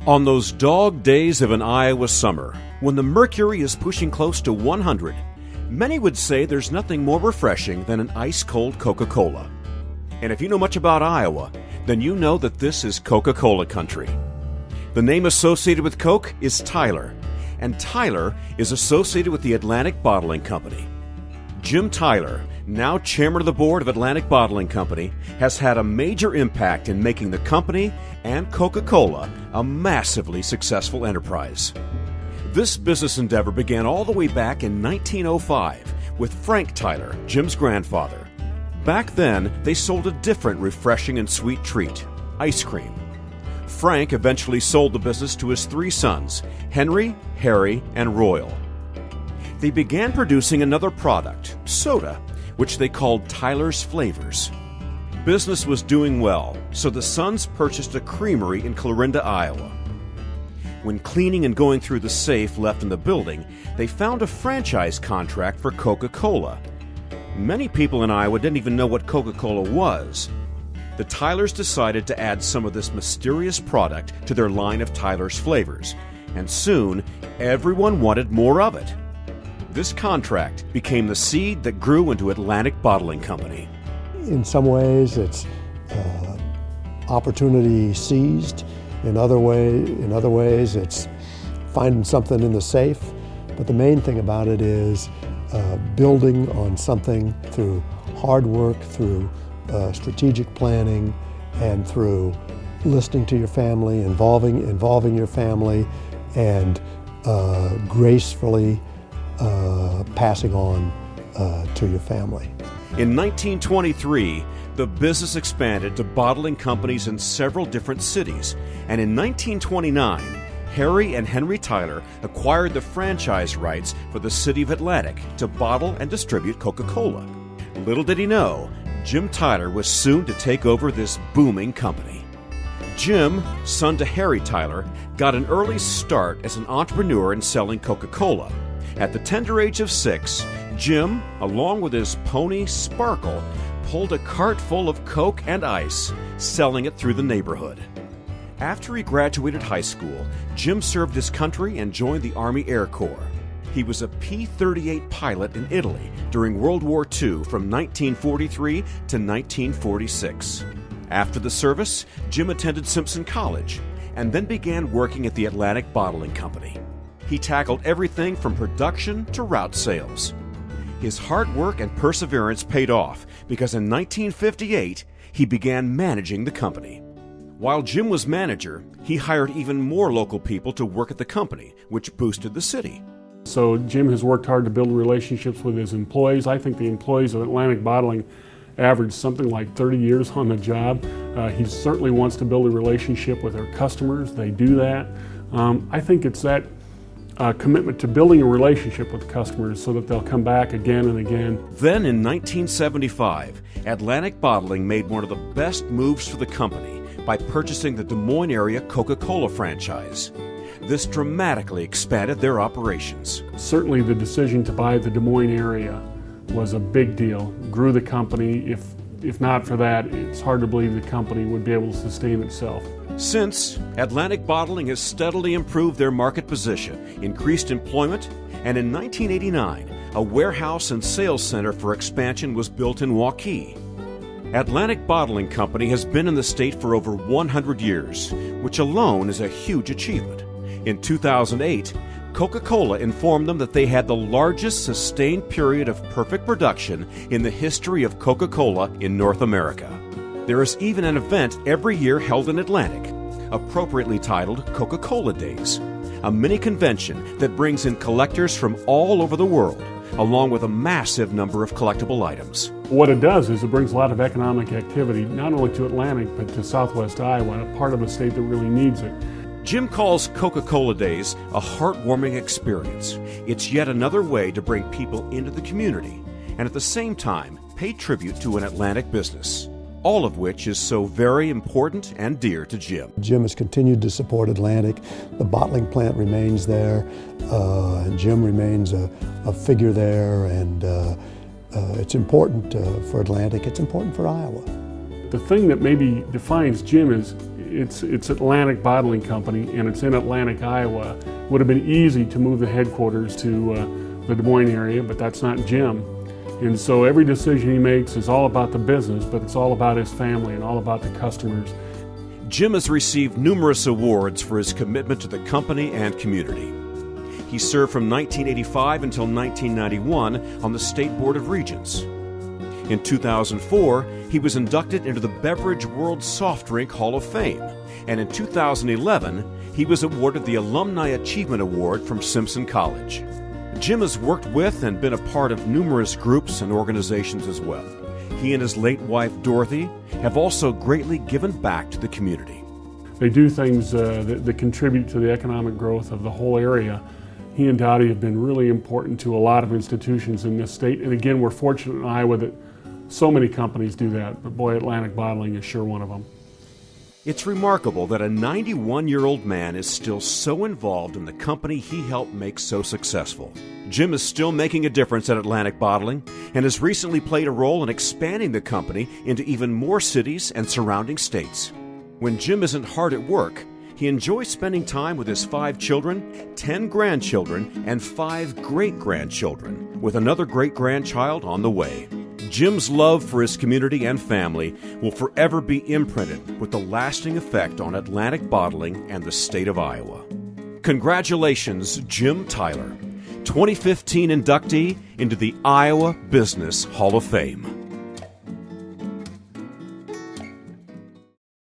On those dog days of an Iowa summer, when the mercury is pushing close to 100, many would say there's nothing more refreshing than an ice-cold Coca-Cola. And if you know much about Iowa, then you know that this is Coca-Cola country. The name associated with Coke is Tyler, and Tyler is associated with the Atlantic Bottling Company. Jim Tyler, now chairman of the board of Atlantic Bottling Company, has had a major impact in making the company and Coca-Cola a massively successful enterprise. This business endeavor began all the way back in 1905 with Frank Tyler, Jim's grandfather. Back then, they sold a different refreshing and sweet treat, ice cream. Frank eventually sold the business to his three sons, Henry, Harry, and Royal. They began producing another product, soda, which they called Tyler's Flavors. Business was doing well, so the sons purchased a creamery in Clarinda, Iowa. When cleaning and going through the safe left in the building, they found a franchise contract for Coca-Cola. Many people in Iowa didn't even know what Coca-Cola was. The Tylers decided to add some of this mysterious product to their line of Tyler's Flavors, and soon everyone wanted more of it. This contract became the seed that grew into Atlantic Bottling Company. In some ways, it's opportunity seized. In other ways, it's finding something in the safe. But the main thing about it is building on something through hard work, through strategic planning, and through listening to your family, involving your family, and gracefully passing on to your family. In 1923, the business expanded to bottling companies in several different cities, and in 1929, Harry and Henry Tyler acquired the franchise rights for the city of Atlantic to bottle and distribute Coca-Cola. Little did he know, Jim Tyler was soon to take over this booming company. Jim, son to Harry Tyler, got an early start as an entrepreneur in selling Coca-Cola. At the tender age of 6, Jim, along with his pony Sparkle, pulled a cart full of Coke and ice, selling it through the neighborhood. After he graduated high school, Jim served his country and joined the Army Air Corps. He was a P-38 pilot in Italy during World War II from 1943 to 1946. After the service, Jim attended Simpson College and then began working at the Atlantic Bottling Company. He tackled everything from production to route sales. His hard work and perseverance paid off because in 1958, he began managing the company. While Jim was manager, he hired even more local people to work at the company, which boosted the city. So Jim has worked hard to build relationships with his employees. I think the employees of Atlantic Bottling average something like 30 years on the job. He certainly wants to build a relationship with our customers. They do that. I think it's that commitment to building a relationship with customers so that they'll come back again and again. Then in 1975, Atlantic Bottling made one of the best moves for the company by purchasing the Des Moines area Coca-Cola franchise. This dramatically expanded their operations. Certainly the decision to buy the Des Moines area was a big deal, grew the company. If not for that, it's hard to believe the company would be able to sustain itself. Since, Atlantic Bottling has steadily improved their market position, increased employment, and in 1989, a warehouse and sales center for expansion was built in Waukee. Atlantic Bottling Company has been in the state for over 100 years, which alone is a huge achievement. In 2008, Coca-Cola informed them that they had the largest sustained period of perfect production in the history of Coca-Cola in North America. There is even an event every year held in Atlantic, appropriately titled Coca-Cola Days, a mini convention that brings in collectors from all over the world, along with a massive number of collectible items. What it does is it brings a lot of economic activity, not only to Atlantic, but to Southwest Iowa, a part of a state that really needs it. Jim calls Coca-Cola Days a heartwarming experience. It's yet another way to bring people into the community and at the same time pay tribute to an Atlantic business, all of which is so very important and dear to Jim. Jim has continued to support Atlantic. The bottling plant remains there, and Jim remains a figure there, and it's important for Atlantic. It's important for Iowa. The thing that maybe defines Jim is It's Atlantic Bottling Company, and it's in Atlantic, Iowa. It would have been easy to move the headquarters to the Des Moines area, but that's not Jim. And so every decision he makes is all about the business, but it's all about his family and all about the customers. Jim has received numerous awards for his commitment to the company and community. He served from 1985 until 1991 on the State Board of Regents. In 2004, he was inducted into the Beverage World Soft Drink Hall of Fame, and in 2011, he was awarded the Alumni Achievement Award from Simpson College. Jim has worked with and been a part of numerous groups and organizations as well. He and his late wife, Dorothy, have also greatly given back to the community. They do things that contribute to the economic growth of the whole area. He and Dottie have been really important to a lot of institutions in this state. And again, we're fortunate in Iowa that so many companies do that, but boy, Atlantic Bottling is sure one of them. It's remarkable that a 91-year-old man is still so involved in the company he helped make so successful. Jim is still making a difference at Atlantic Bottling and has recently played a role in expanding the company into even more cities and surrounding states. When Jim isn't hard at work, he enjoys spending time with his 5 children, 10 grandchildren, and 5 great-grandchildren, with another great-grandchild on the way. Jim's love for his community and family will forever be imprinted with a lasting effect on Atlantic Bottling and the state of Iowa. Congratulations, Jim Tyler, 2015 inductee into the Iowa Business Hall of Fame.